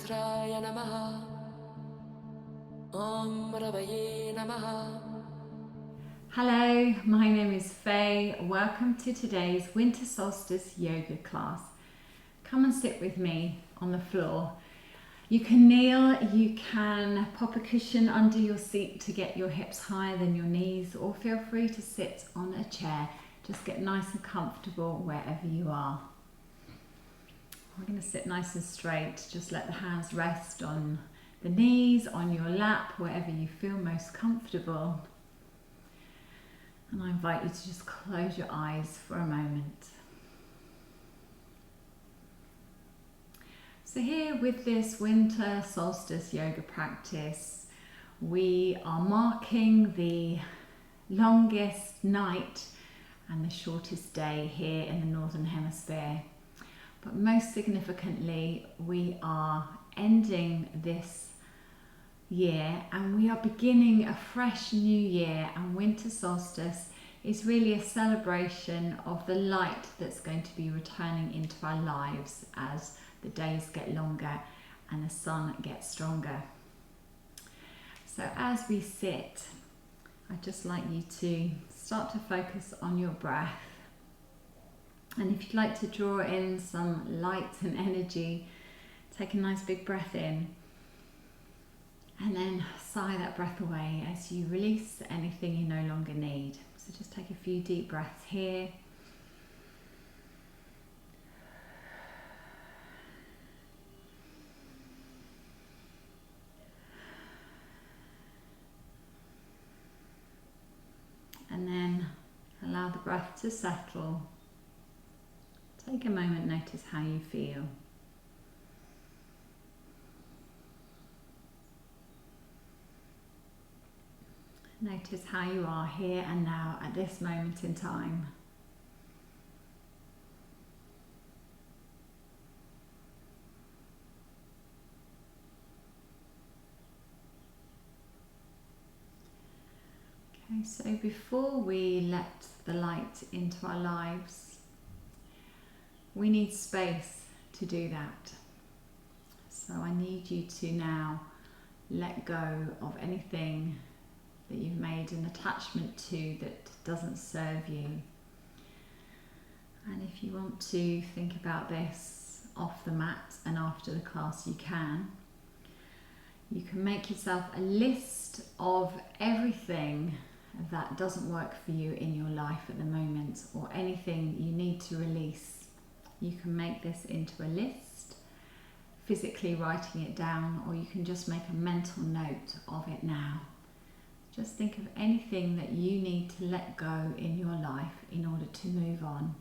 Rudraya Namaha. Om Ravaye Namaha. Hello, my name is Faye. Welcome to today's Winter Solstice yoga class. Come and sit with me on the floor. You can kneel, you can pop a cushion under your seat to get your hips higher than your knees, or feel free to sit on a chair. Just get nice and comfortable wherever you are. We're going to sit nice and straight. Just let the hands rest on the knees, on your lap, wherever you feel most comfortable. And I invite you to just close your eyes for a moment. So here with this Winter Solstice yoga practice, we are marking the longest night and the shortest day here in the Northern Hemisphere. But most significantly, we are ending this year and we are beginning a fresh new year, and Winter Solstice is really a celebration of the light that's going to be returning into our lives as the days get longer and the sun gets stronger. So as we sit, I'd just like you to start to focus on your breath. And if you'd like to draw in some light and energy, take a nice big breath in and then sigh that breath away as you release anything you no longer need. So just take a few deep breaths here. And then allow the breath to settle. Take a moment, notice how you feel. Notice how you are here and now at this moment in time. Okay, so before we let the light into our lives, we need space to do that. So I need you to now let go of anything that you've made an attachment to that doesn't serve you. And if you want to think about this off the mat and after the class, you can. You can make yourself a list of everything that doesn't work for you in your life at the moment, or anything you need to release. You can make this into a list, physically writing it down, or you can just make a mental note of it now. Just think of anything that you need to let go in your life in order to move on.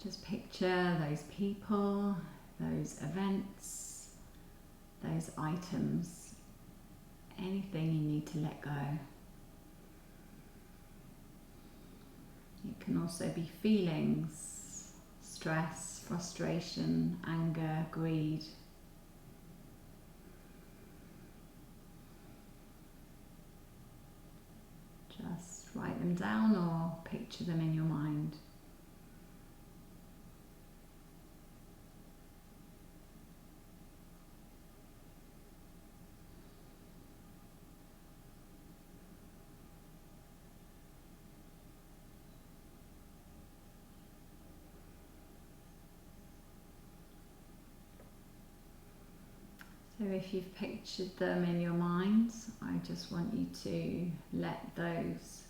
Just picture those people, those events, those items, anything you need to let go. It can also be feelings, stress, frustration, anger, greed. Just write them down or picture them in your mind. So if you've pictured them in your mind, I just want you to let those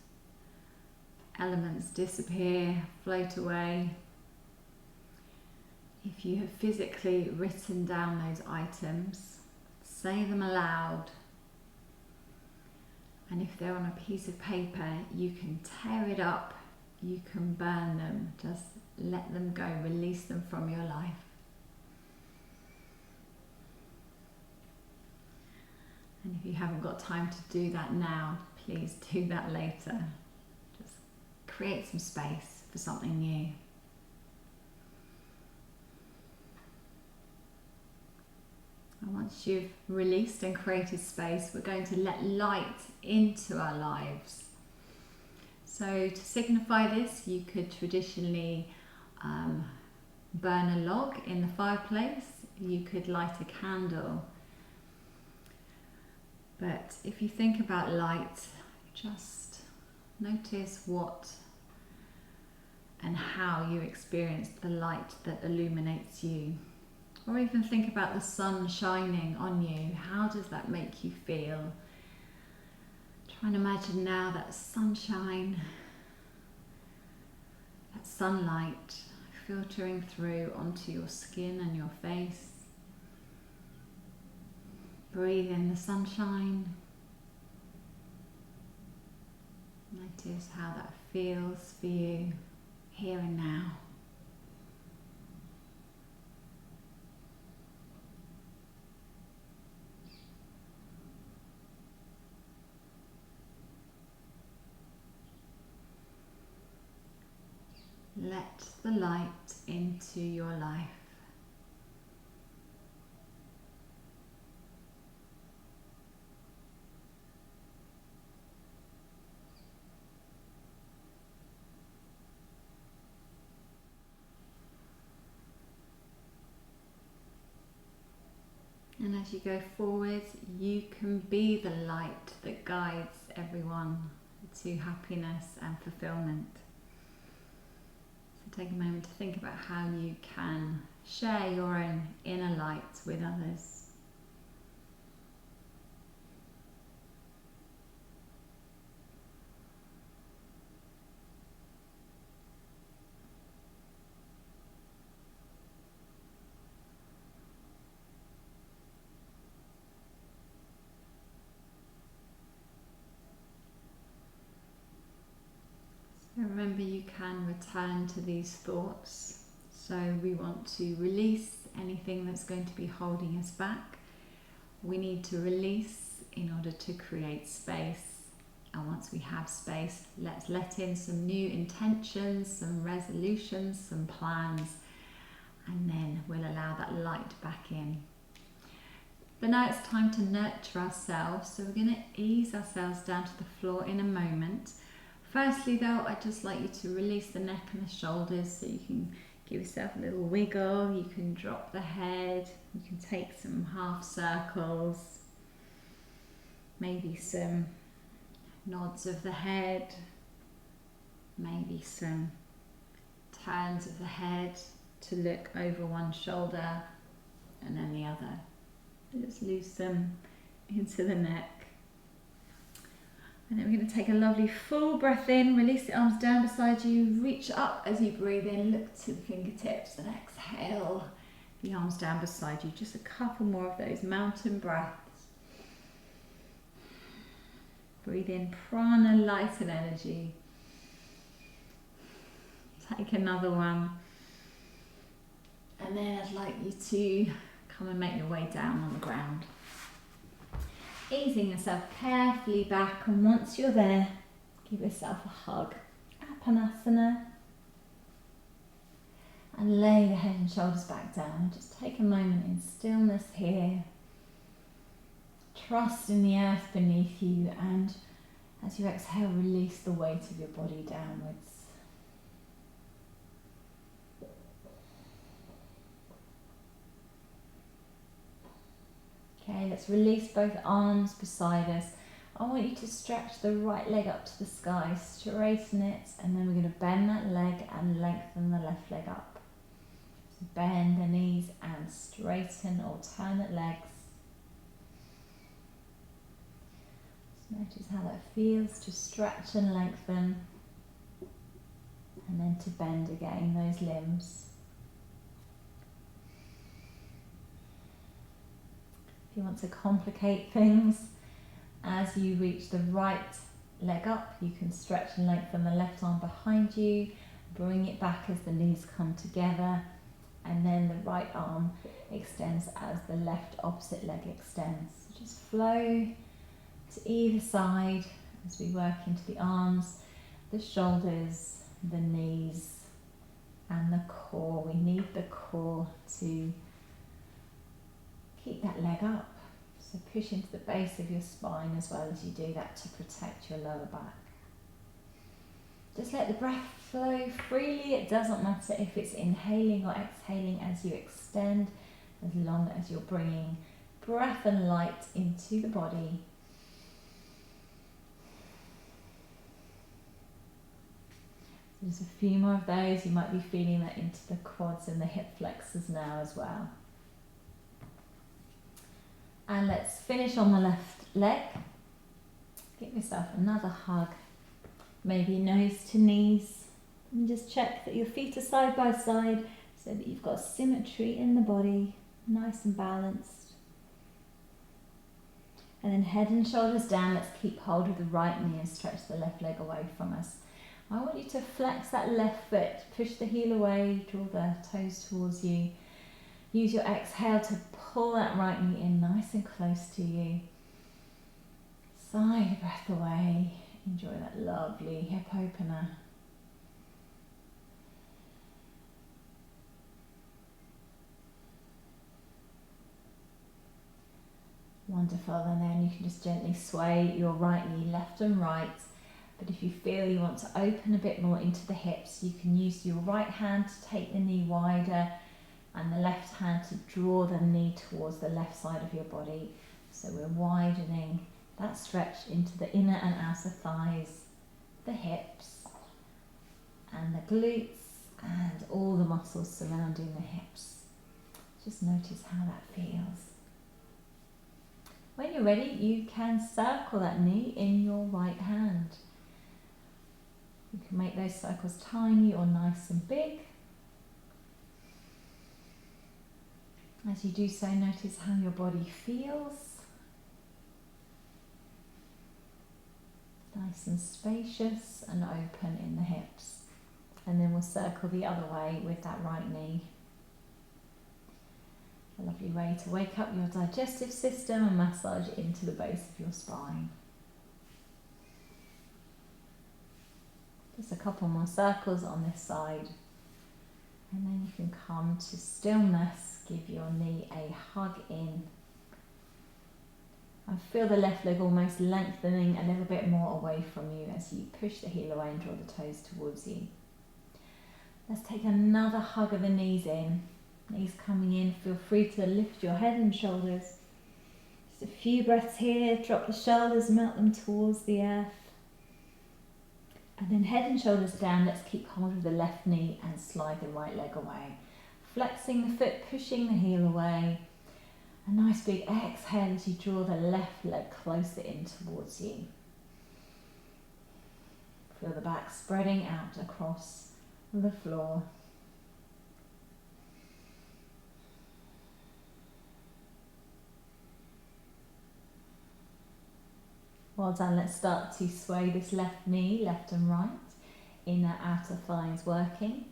elements disappear, float away. If you have physically written down those items, say them aloud. And if they're on a piece of paper, you can tear it up, you can burn them, just let them go, release them from your life. And if you haven't got time to do that now, please do that later. Just create some space for something new. And once you've released and created space, we're going to let light into our lives. So to signify this, you could traditionally burn a log in the fireplace. You could light a candle. But if you think about light, just notice what and how you experience the light that illuminates you. Or even think about the sun shining on you. How does that make you feel? Try and imagine now that sunshine, that sunlight filtering through onto your skin and your face. Breathe in the sunshine. Notice how that feels for you here and now. Let the light into your life. And as you go forward, you can be the light that guides everyone to happiness and fulfillment. So take a moment to think about how you can share your own inner light with others. Remember, you can return to these thoughts. So we want to release anything that's going to be holding us back. We need to release in order to create space. And once we have space, let's let in some new intentions, some resolutions, some plans, and then we'll allow that light back in. But now it's time to nurture ourselves. So we're going to ease ourselves down to the floor in a moment. Firstly though, I'd just like you to release the neck and the shoulders so you can give yourself a little wiggle. You can drop the head, you can take some half circles, maybe some nods of the head, maybe some turns of the head to look over one shoulder and then the other. Just loosen into the neck. And then we're going to take a lovely full breath in, release the arms down beside you, reach up as you breathe in, look to the fingertips and exhale the arms down beside you. Just a couple more of those mountain breaths. Breathe in prana, light and energy. Take another one. And then I'd like you to come and make your way down on the ground. Easing yourself carefully back, and once you're there, give yourself a hug. Apanasana. And lay the head and shoulders back down. Just take a moment in stillness here. Trust in the earth beneath you, and as you exhale, release the weight of your body downwards. Okay, let's release both arms beside us. I want you to stretch the right leg up to the sky, straighten it, and then we're going to bend that leg and lengthen the left leg up. So bend the knees and straighten alternate legs. Just notice how that feels to stretch and lengthen, and then to bend again those limbs. If you want to complicate things, as you reach the right leg up, you can stretch and lengthen the left arm behind you, bring it back as the knees come together, and then the right arm extends as the left opposite leg extends. So just flow to either side as we work into the arms, the shoulders, the knees, and the core. We need the core to keep that leg up, so push into the base of your spine as well as you do that to protect your lower back. Just let the breath flow freely. It doesn't matter if it's inhaling or exhaling as you extend, as long as you're bringing breath and light into the body. Just a few more of those. You might be feeling that into the quads and the hip flexors now as well. And let's finish on the left leg. Give yourself another hug, maybe nose to knees, and just check that your feet are side by side so that you've got symmetry in the body, nice and balanced. And then head and shoulders down. Let's keep hold of the right knee and stretch the left leg away from us. I want you to flex that left foot, push the heel away, draw the toes towards you. Use your exhale to pull that right knee in nice and close to you. Sigh the breath away. Enjoy that lovely hip opener. Wonderful, and then you can just gently sway your right knee left and right. But if you feel you want to open a bit more into the hips, you can use your right hand to take the knee wider and the left hand to draw the knee towards the left side of your body. So we're widening that stretch into the inner and outer thighs, the hips and the glutes and all the muscles surrounding the hips. Just notice how that feels. When you're ready, you can circle that knee in your right hand. You can make those circles tiny or nice and big. As you do so, notice how your body feels. Nice and spacious and open in the hips. And then we'll circle the other way with that right knee. A lovely way to wake up your digestive system and massage into the base of your spine. Just a couple more circles on this side. And then you can come to stillness. Give your knee a hug in. And feel the left leg almost lengthening a little bit more away from you as you push the heel away and draw the toes towards you. Let's take another hug of the knees in. Knees coming in. Feel free to lift your head and shoulders. Just a few breaths here. Drop the shoulders, melt them towards the earth. And then head and shoulders down. Let's keep hold of the left knee and slide the right leg away. Flexing the foot, pushing the heel away. A nice big exhale as you draw the left leg closer in towards you. Feel the back spreading out across the floor. Well done. Let's start to sway this left knee, left and right, inner outer thighs working.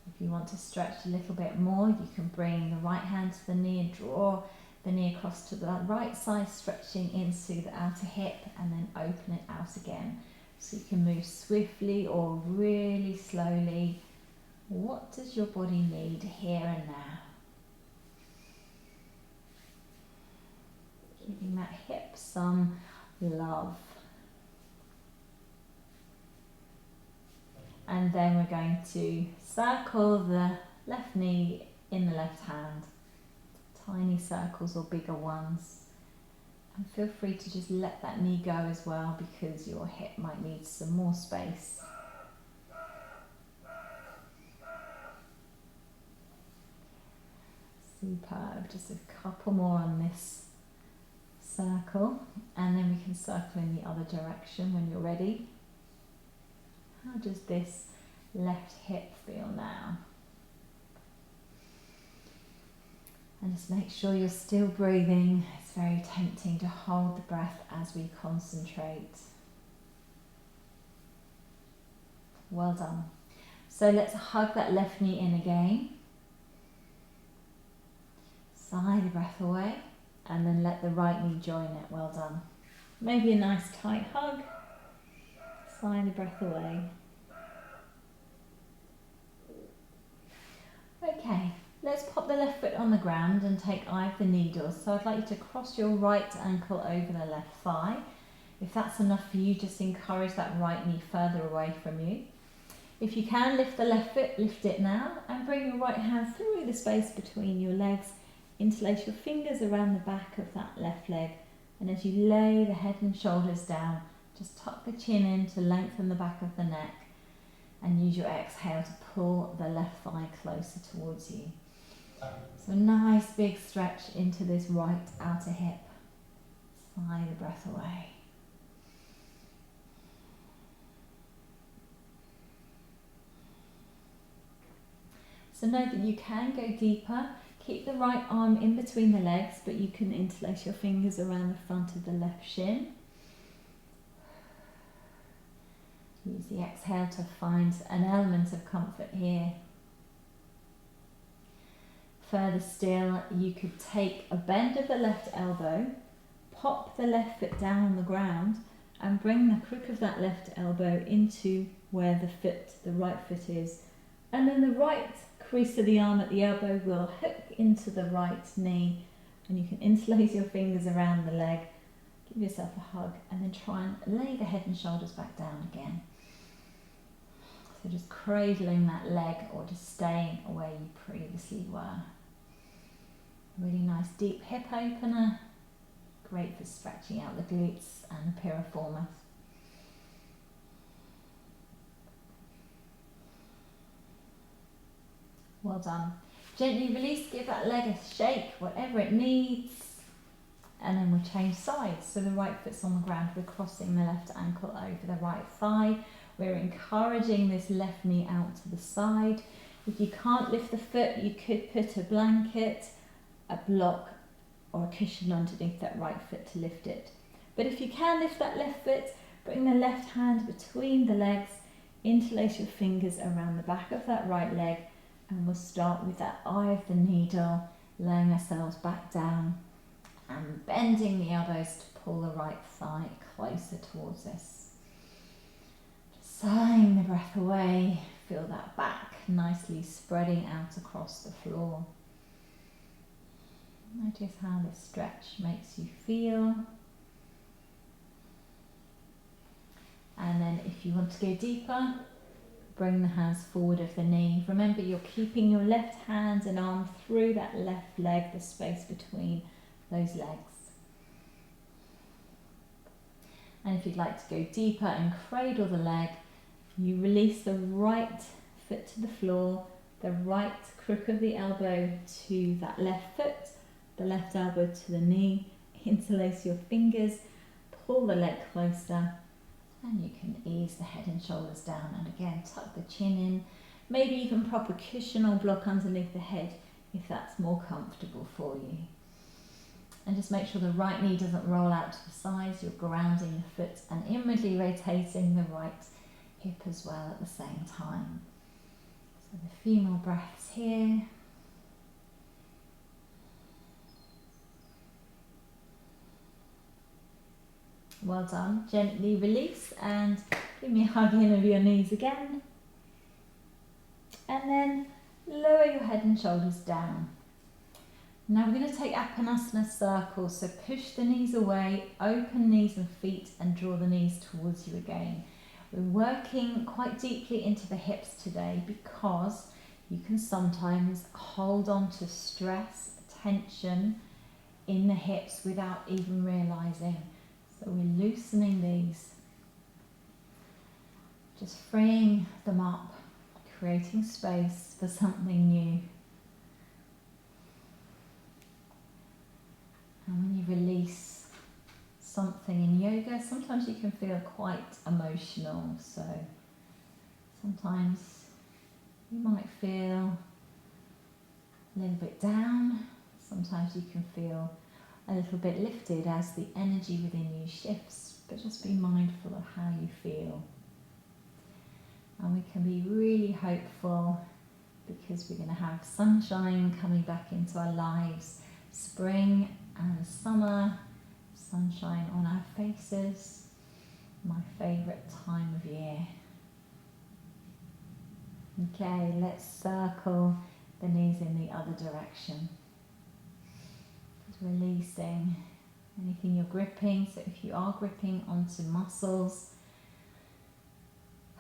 If you want to stretch a little bit more, you can bring the right hand to the knee and draw the knee across to the right side, stretching into the outer hip and then open it out again. So you can move swiftly or really slowly. What does your body need here and now? Giving that hip some love. And then we're going to circle the left knee in the left hand. Tiny circles or bigger ones. And feel free to just let that knee go as well, because your hip might need some more space. Superb. Just a couple more on this circle, and then we can circle in the other direction when you're ready. How does this left hip feel now? And just make sure you're still breathing. It's very tempting to hold the breath as we concentrate. Well done. So let's hug that left knee in again. Sigh the breath away. And then let the right knee join it. Well done. Maybe a nice tight hug. Sigh the breath away. Okay, let's pop the left foot on the ground and take eye of the needles. So I'd like you to cross your right ankle over the left thigh. If that's enough for you, just encourage that right knee further away from you. If you can lift the left foot, lift it now and bring your right hand through the space between your legs. Interlace your fingers around the back of that left leg, and as you lay the head and shoulders down, just tuck the chin in to lengthen the back of the neck and use your exhale to pull the left thigh closer towards you. So a nice big stretch into this right outer hip. Sigh the breath away. So know that you can go deeper. Keep the right arm in between the legs, but you can interlace your fingers around the front of the left shin. Use the exhale to find an element of comfort here. Further still, you could take a bend of the left elbow, pop the left foot down on the ground, and bring the crook of that left elbow into where the right foot is. And then the right crease of the arm at the elbow will hook into the right knee, and you can interlace your fingers around the leg, give yourself a hug, and then try and lay the head and shoulders back down again. So just cradling that leg or just staying where you previously were. Really nice deep hip opener, great for stretching out the glutes and the piriformis. Well done. Gently release, give that leg a shake, whatever it needs. And then we'll change sides. So the right foot's on the ground, we're crossing the left ankle over the right thigh. We're encouraging this left knee out to the side. If you can't lift the foot, you could put a blanket, a block, or a cushion underneath that right foot to lift it. But if you can lift that left foot, bring the left hand between the legs, interlace your fingers around the back of that right leg, and we'll start with that eye of the needle, laying ourselves back down and bending the elbows to pull the right thigh closer towards us. Sighing the breath away, feel that back nicely spreading out across the floor. Notice how this stretch makes you feel. And then if you want to go deeper, bring the hands forward of the knee. Remember, you're keeping your left hand and arm through that left leg, the space between those legs. And if you'd like to go deeper and cradle the leg, you release the right foot to the floor, the right crook of the elbow to that left foot, the left elbow to the knee, interlace your fingers, pull the leg closer, and you can ease the head and shoulders down, and again tuck the chin in, maybe even prop a cushion or block underneath the head if that's more comfortable for you. And just make sure the right knee doesn't roll out to the sides, you're grounding the foot and inwardly rotating the right hip as well at the same time. So a few more breaths here. Well done. Gently release and give me a hug in of your knees again. And then lower your head and shoulders down. Now we're going to take Apanasana circles. So push the knees away, open knees and feet, and draw the knees towards you again. We're working quite deeply into the hips today because you can sometimes hold on to stress, tension in the hips without even realizing. So we're loosening these, just freeing them up, creating space for something new. And when you release something in yoga, sometimes you can feel quite emotional. So sometimes you might feel a little bit down. Sometimes you can feel a little bit lifted as the energy within you shifts, but just be mindful of how you feel. And we can be really hopeful because we're going to have sunshine coming back into our lives, spring and summer, sunshine on our faces, my favourite time of year. Okay, let's circle the knees in the other direction. Just releasing anything you're gripping. So if you are gripping onto muscles,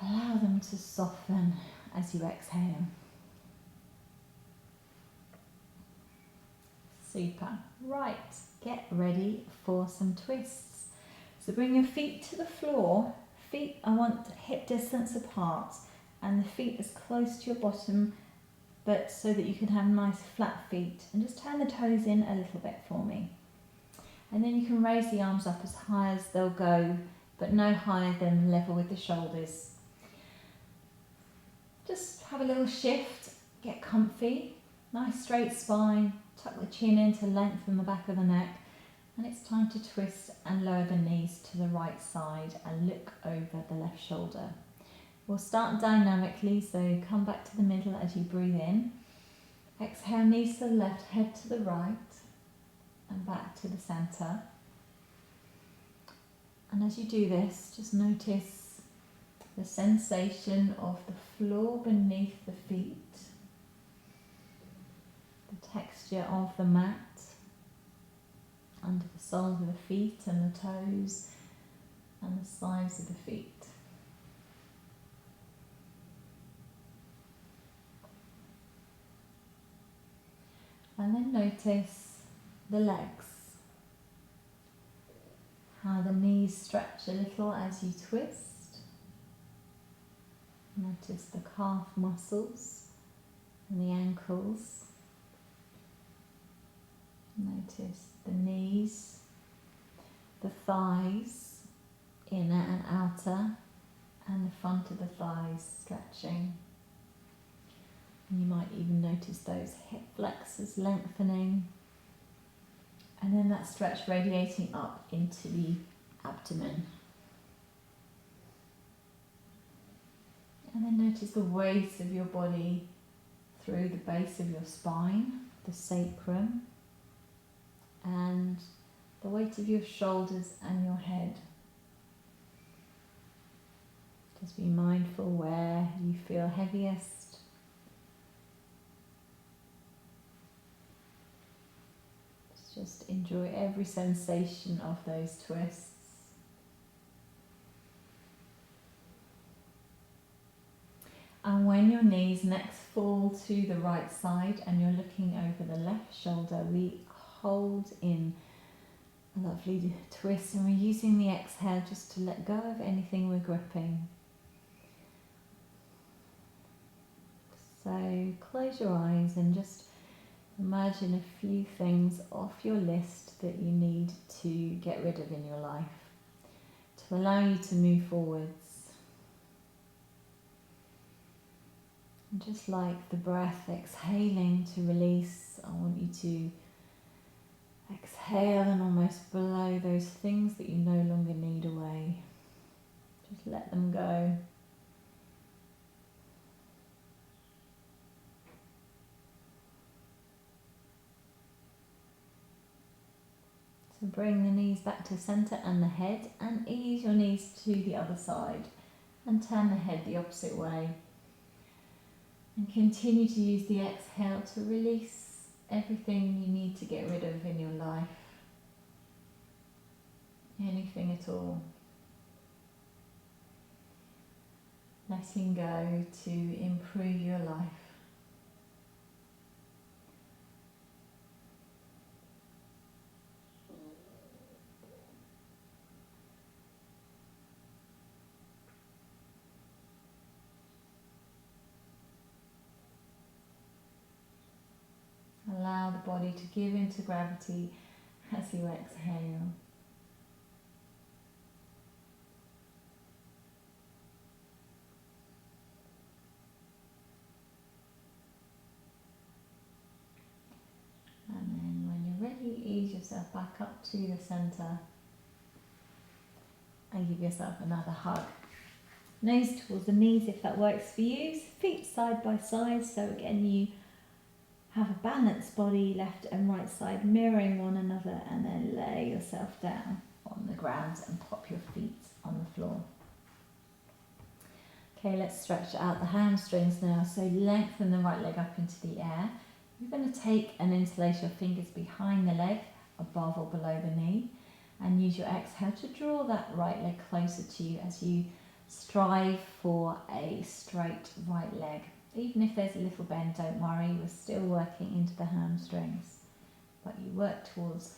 Allow them to soften as you exhale. Super. Right, get ready for some twists. So bring your feet to the floor. Feet, I want hip distance apart, and the feet as close to your bottom, but so that you can have nice flat feet. And just turn the toes in a little bit for me. And then you can raise the arms up as high as they'll go, but no higher than level with the shoulders. Just have a little shift, get comfy, nice straight spine, tuck the chin in to lengthen the back of the neck, and it's time to twist and lower the knees to the right side and look over the left shoulder. We'll start dynamically, so come back to the middle as you breathe in. Exhale, knees to the left, head to the right, and back to the centre. And as you do this, just notice the sensation of the floor beneath the feet, the texture of the mat under the soles of the feet and the toes and the sides of the feet. And then notice the legs, how the knees stretch a little as you twist. Notice the calf muscles and the ankles. Notice the knees, the thighs, inner and outer, and the front of the thighs stretching. And you might even notice those hip flexors lengthening, and then that stretch radiating up into the abdomen. And then notice the weight of your body through the base of your spine, the sacrum, and the weight of your shoulders and your head. Just be mindful where you feel heaviest. Just enjoy every sensation of those twists. And when your knees next fall to the right side and you're looking over the left shoulder, we hold in a lovely twist, and we're using the exhale just to let go of anything we're gripping. So close your eyes and just imagine a few things off your list that you need to get rid of in your life to allow you to move forwards. And just like the breath exhaling to release, I want you to exhale and almost blow those things that you no longer need away. Just let them go. So bring the knees back to centre and the head, and ease your knees to the other side and turn the head the opposite way. And continue to use the exhale to release everything you need to get rid of in your life. Anything at all. Letting go to improve your life. Allow the body to give into gravity as you exhale. And then when you're ready, ease yourself back up to the centre and give yourself another hug. Nose towards the knees if that works for you. Feet side by side, so again you have a balanced body, left and right side mirroring one another, and then lay yourself down on the ground and pop your feet on the floor. Okay, let's stretch out the hamstrings now. So lengthen the right leg up into the air. You're going to take and interlace your fingers behind the leg, above or below the knee, and use your exhale to draw that right leg closer to you as you strive for a straight right leg. Even if there's a little bend, don't worry, we're still working into the hamstrings. But you work towards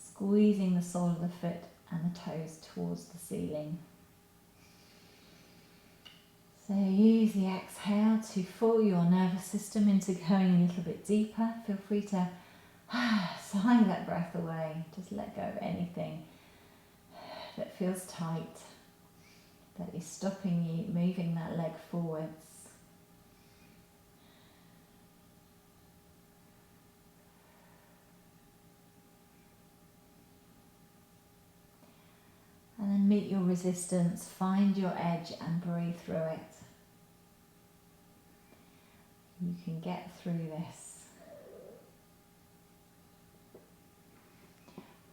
squeezing the sole of the foot and the toes towards the ceiling. So use the exhale to fool your nervous system into going a little bit deeper. Feel free to sigh that breath away. Just let go of anything that feels tight, that is stopping you moving that leg forwards. And then meet your resistance, find your edge and breathe through it. You can get through this.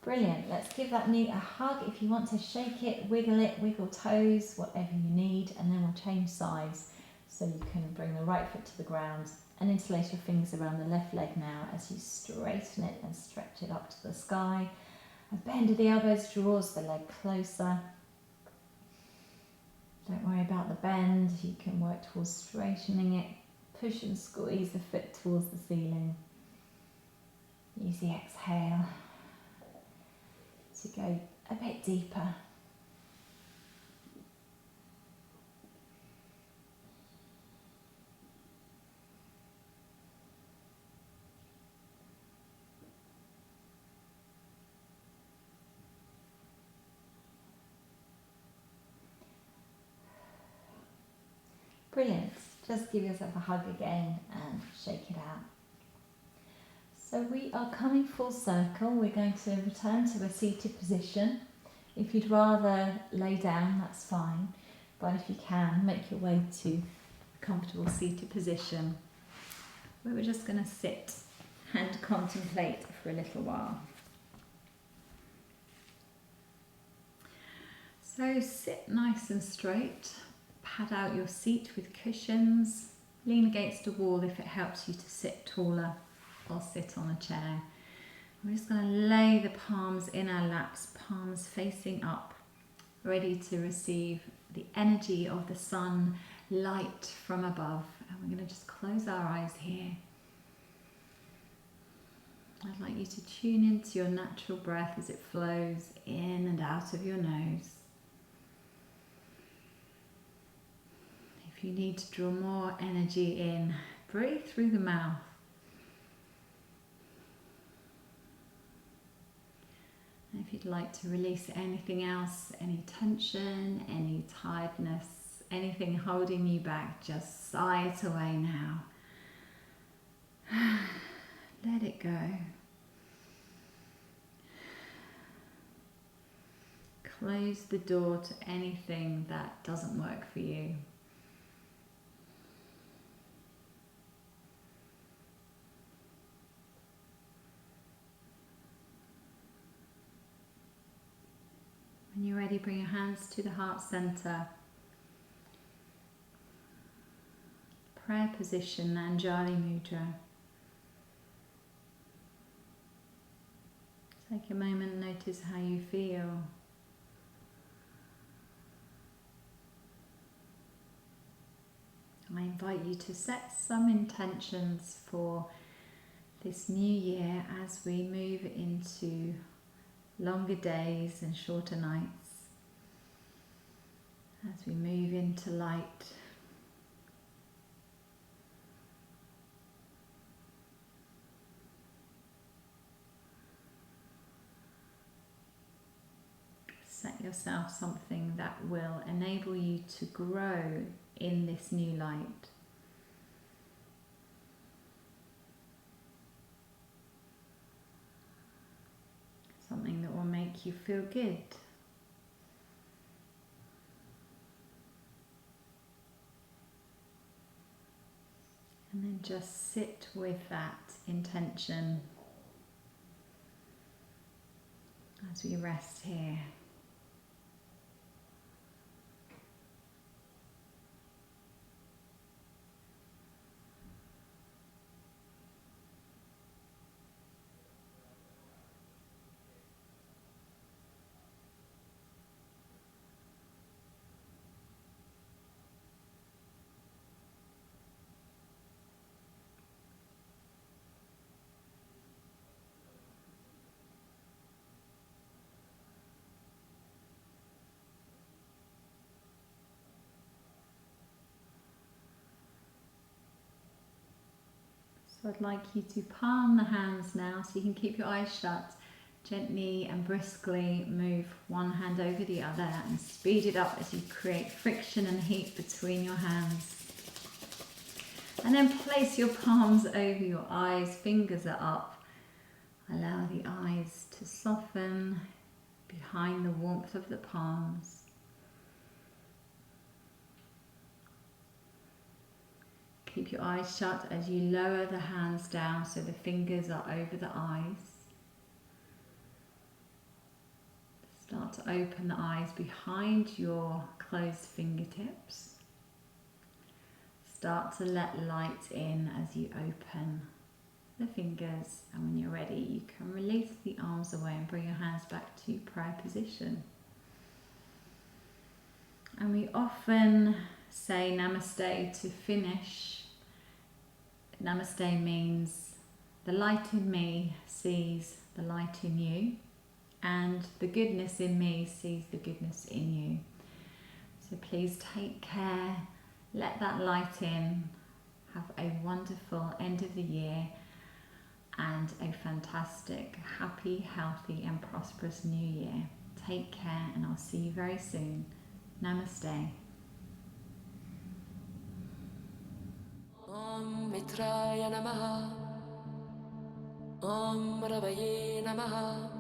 Brilliant. Let's give that knee a hug. If you want to shake it, wiggle toes, whatever you need, and then we'll change sides. So you can bring the right foot to the ground and interlace your fingers around the left leg now as you straighten it and stretch it up to the sky. A bend of the elbows draws the leg closer. Don't worry about the bend. You can work towards straightening it. Push and squeeze the foot towards the ceiling. Use the exhale to go a bit deeper. Brilliant. Just give yourself a hug again and shake it out. So we are coming full circle. We're going to return to a seated position. If you'd rather lay down, that's fine. But if you can, make your way to a comfortable seated position. We're just going to sit and contemplate for a little while. So sit nice and straight. Pad out your seat with cushions. Lean against a wall if it helps you to sit taller, or sit on a chair. We're just going to lay the palms in our laps, palms facing up, ready to receive the energy of the sun, light from above. And we're going to just close our eyes here. I'd like you to tune into your natural breath as it flows in and out of your nose. If you need to draw more energy in, breathe through the mouth. And if you'd like to release anything else, any tension, any tiredness, anything holding you back, just sigh it away now. Let it go. Close the door to anything that doesn't work for you. When you're ready, bring your hands to the heart center. Prayer position, Anjali Mudra. Take a moment and notice how you feel. I invite you to set some intentions for this new year as we move into longer days and shorter nights, as we move into light. Set yourself something that will enable you to grow in this new light. Something that will make you feel good. And then just sit with that intention as we rest here. So I'd like you to palm the hands now so you can keep your eyes shut. Gently and briskly move one hand over the other and speed it up as you create friction and heat between your hands. And then place your palms over your eyes, fingers are up. Allow the eyes to soften behind the warmth of the palms. Keep your eyes shut as you lower the hands down so the fingers are over the eyes. Start to open the eyes behind your closed fingertips. Start to let light in as you open the fingers, and when you're ready you can release the arms away and bring your hands back to prayer position. And we often say namaste to finish. Namaste means the light in me sees the light in you, and the goodness in me sees the goodness in you. So please take care, let that light in, have a wonderful end of the year and a fantastic, happy, healthy and prosperous new year. Take care and I'll see you very soon. Namaste. Om Mitraya Namaha. Om Ravaye Namaha.